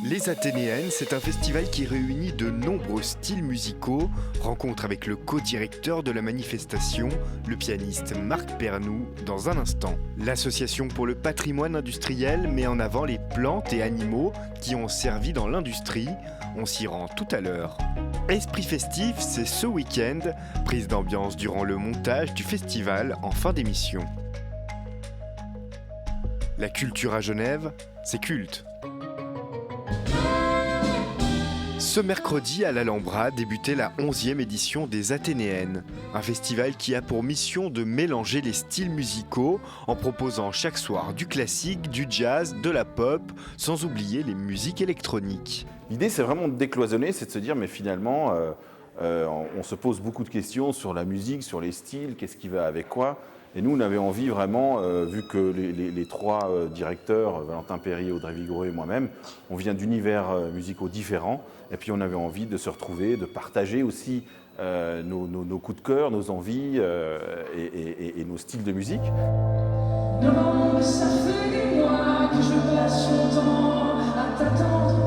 Les Athénéennes, c'est un festival qui réunit de nombreux styles musicaux. Rencontre avec le co-directeur de la manifestation, le pianiste Marc Pernoud, dans un instant. L'Association pour le patrimoine industriel met en avant les plantes et animaux qui ont servi dans l'industrie. On s'y rend tout à l'heure. Esprit festif, c'est ce week-end, prise d'ambiance durant le montage du festival en fin d'émission. La culture à Genève, c'est culte. Ce mercredi, à l'Alhambra, débutait la 11e édition des Athénéennes, un festival qui a pour mission de mélanger les styles musicaux en proposant chaque soir du classique, du jazz, de la pop, sans oublier les musiques électroniques. L'idée, c'est vraiment de décloisonner, c'est de se dire, mais finalement, on se pose beaucoup de questions sur la musique, sur les styles, qu'est-ce qui va avec quoi. Et nous, on avait envie vraiment, vu que les trois directeurs, Valentin Perry, Audrey Vigoureux et moi-même, on vient d'univers musicaux différents. Et puis on avait envie de se retrouver, de partager aussi nos coups de cœur, nos envies et nos styles de musique. Non, ça fait des mois que je passe mon temps à t'attendre.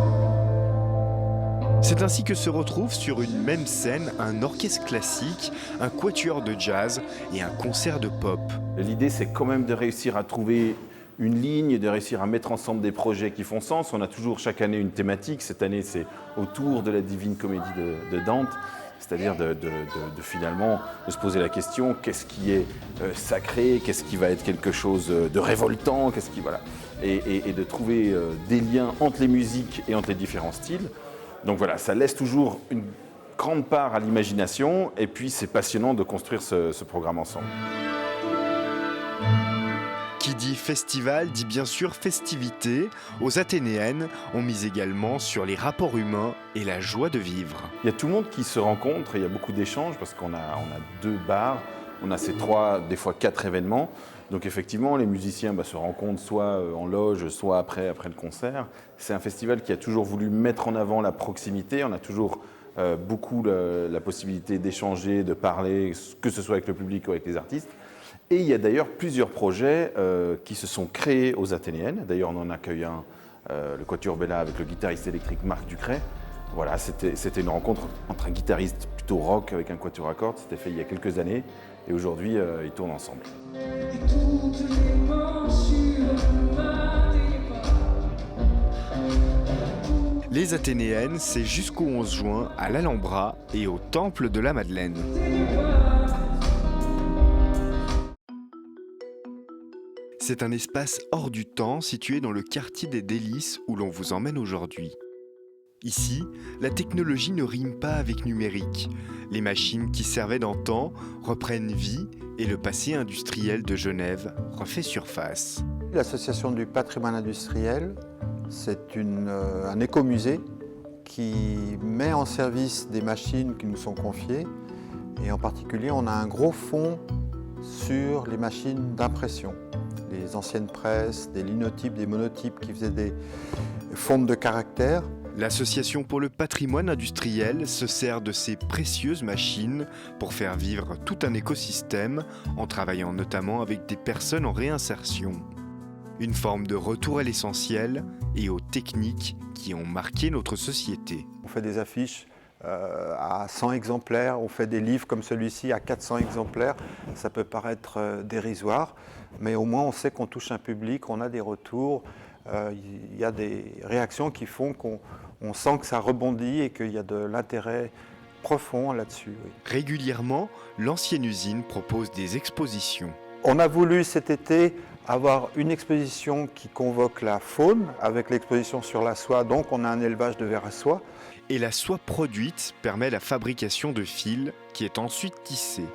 C'est ainsi que se retrouvent sur une même scène un orchestre classique, un quatuor de jazz et un concert de pop. L'idée, c'est quand même de réussir à trouver une ligne, de réussir à mettre ensemble des projets qui font sens. On a toujours chaque année une thématique. Cette année, c'est autour de la Divine Comédie de Dante, c'est-à-dire finalement de se poser la question, qu'est-ce qui est sacré, qu'est-ce qui va être quelque chose de révoltant, voilà. Et de trouver des liens entre les musiques et entre les différents styles. Donc voilà, ça laisse toujours une grande part à l'imagination et puis c'est passionnant de construire ce programme ensemble. Qui dit festival dit bien sûr festivité. Aux Athénéennes, on mise également sur les rapports humains et la joie de vivre. Il y a tout le monde qui se rencontre et il y a beaucoup d'échanges parce qu'on a 2 bars, on a ces 3, des fois 4 événements. Donc effectivement, les musiciens se rencontrent soit en loge, soit après le concert. C'est un festival qui a toujours voulu mettre en avant la proximité. On a toujours beaucoup la possibilité d'échanger, de parler, que ce soit avec le public ou avec les artistes. Et il y a d'ailleurs plusieurs projets qui se sont créés aux Athénéennes. D'ailleurs, on en accueille un, le Quatuor Bella avec le guitariste électrique Marc Ducret. Voilà, c'était une rencontre entre un guitariste plutôt rock avec un quatuor à cordes. C'était fait il y a quelques années et aujourd'hui, ils tournent ensemble. Et toutes les mains sur ma téléphone. Les Athénéennes, c'est jusqu'au 11 juin à l'Alhambra et au Temple de la Madeleine. C'est un espace hors du temps situé dans le quartier des Délices où l'on vous emmène aujourd'hui. Ici, la technologie ne rime pas avec numérique. Les machines qui servaient d'antan reprennent vie et le passé industriel de Genève refait surface. L'Association du patrimoine industriel, c'est un écomusée qui met en service des machines qui nous sont confiées. Et en particulier, on a un gros fonds sur les machines d'impression. Les anciennes presses, des linotypes, des monotypes qui faisaient des fontes de caractères. L'Association pour le patrimoine industriel se sert de ces précieuses machines pour faire vivre tout un écosystème en travaillant notamment avec des personnes en réinsertion. Une forme de retour à l'essentiel et aux techniques qui ont marqué notre société. On fait des affiches à 100 exemplaires, on fait des livres comme celui-ci à 400 exemplaires. Ça peut paraître dérisoire, mais au moins on sait qu'on touche un public, on a des retours. Il y a des réactions qui font qu'on sent que ça rebondit et qu'il y a de l'intérêt profond là-dessus. Oui. Régulièrement, l'ancienne usine propose des expositions. On a voulu cet été avoir une exposition qui convoque la faune avec l'exposition sur la soie, donc on a un élevage de vers à soie. Et la soie produite permet la fabrication de fils qui est ensuite tissée.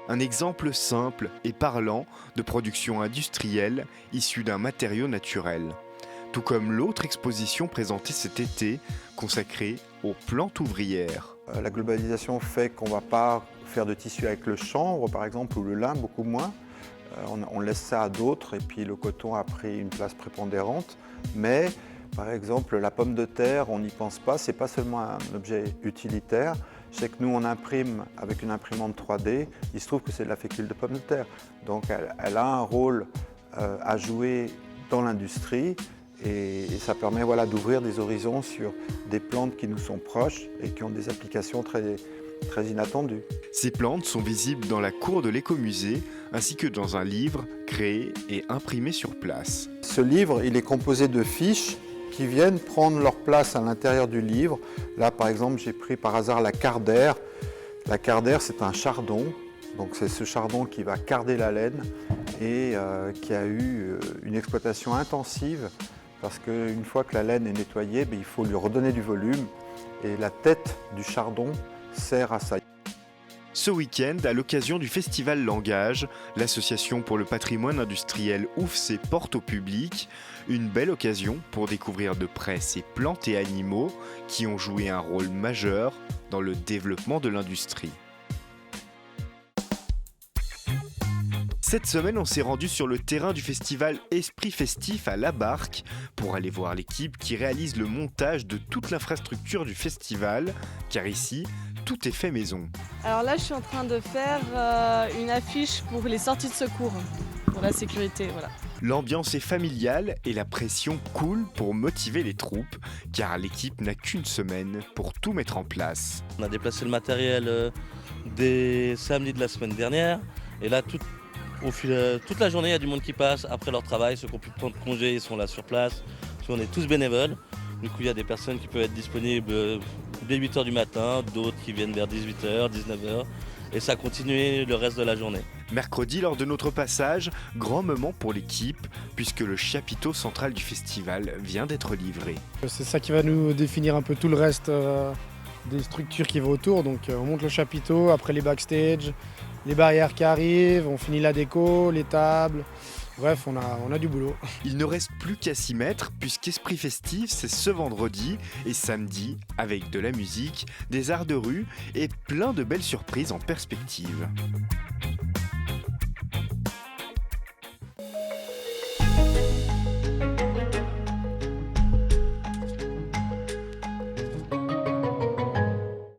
Un exemple simple et parlant de production industrielle issue d'un matériau naturel. Tout comme l'autre exposition présentée cet été, consacrée aux plantes ouvrières. La globalisation fait qu'on ne va pas faire de tissu avec le chanvre, par exemple, ou le lin, beaucoup moins. On laisse ça à d'autres, et puis le coton a pris une place prépondérante. Mais, par exemple, la pomme de terre, on n'y pense pas, ce n'est pas seulement un objet utilitaire. Je sais que nous, on imprime avec une imprimante 3D, il se trouve que c'est de la fécule de pomme de terre. Donc elle a un rôle à jouer dans l'industrie Et ça permet voilà, d'ouvrir des horizons sur des plantes qui nous sont proches et qui ont des applications très inattendues. Ces plantes sont visibles dans la cour de l'écomusée ainsi que dans un livre créé et imprimé sur place. Ce livre, il est composé de fiches qui viennent prendre leur place à l'intérieur du livre. Là, par exemple, j'ai pris par hasard la cardère. La cardère, c'est un chardon. Donc c'est ce chardon qui va carder la laine et qui a eu une exploitation intensive parce qu'une fois que la laine est nettoyée, il faut lui redonner du volume et la tête du chardon sert à ça. Ce week-end, à l'occasion du festival Langage, l'association pour le patrimoine industriel ouvre ses portes au public. Une belle occasion pour découvrir de près ces plantes et animaux qui ont joué un rôle majeur dans le développement de l'industrie. Cette semaine, on s'est rendu sur le terrain du festival Esprit Festif à La Barque pour aller voir l'équipe qui réalise le montage de toute l'infrastructure du festival, car ici, tout est fait maison. Alors là, je suis en train de faire une affiche pour les sorties de secours, pour la sécurité, voilà. L'ambiance est familiale et la pression coule pour motiver les troupes, car l'équipe n'a qu'une semaine pour tout mettre en place. On a déplacé le matériel dès samedi de la semaine dernière, et là, toute la journée, il y a du monde qui passe après leur travail. Ceux qui ont pu prendre congé, ils sont là sur place. On est tous bénévoles. Du coup, il y a des personnes qui peuvent être disponibles dès 8h du matin, d'autres qui viennent vers 18h, 19h. Et ça continue le reste de la journée. Mercredi, lors de notre passage, grand moment pour l'équipe, puisque le chapiteau central du festival vient d'être livré. C'est ça qui va nous définir un peu tout le reste des structures qui vont autour. Donc on monte le chapiteau, après les backstage, les barrières qui arrivent, on finit la déco, les tables. Bref, on a du boulot. Il ne reste plus qu'à s'y mettre, puisqu'Esprit Festif, c'est ce vendredi et samedi, avec de la musique, des arts de rue et plein de belles surprises en perspective.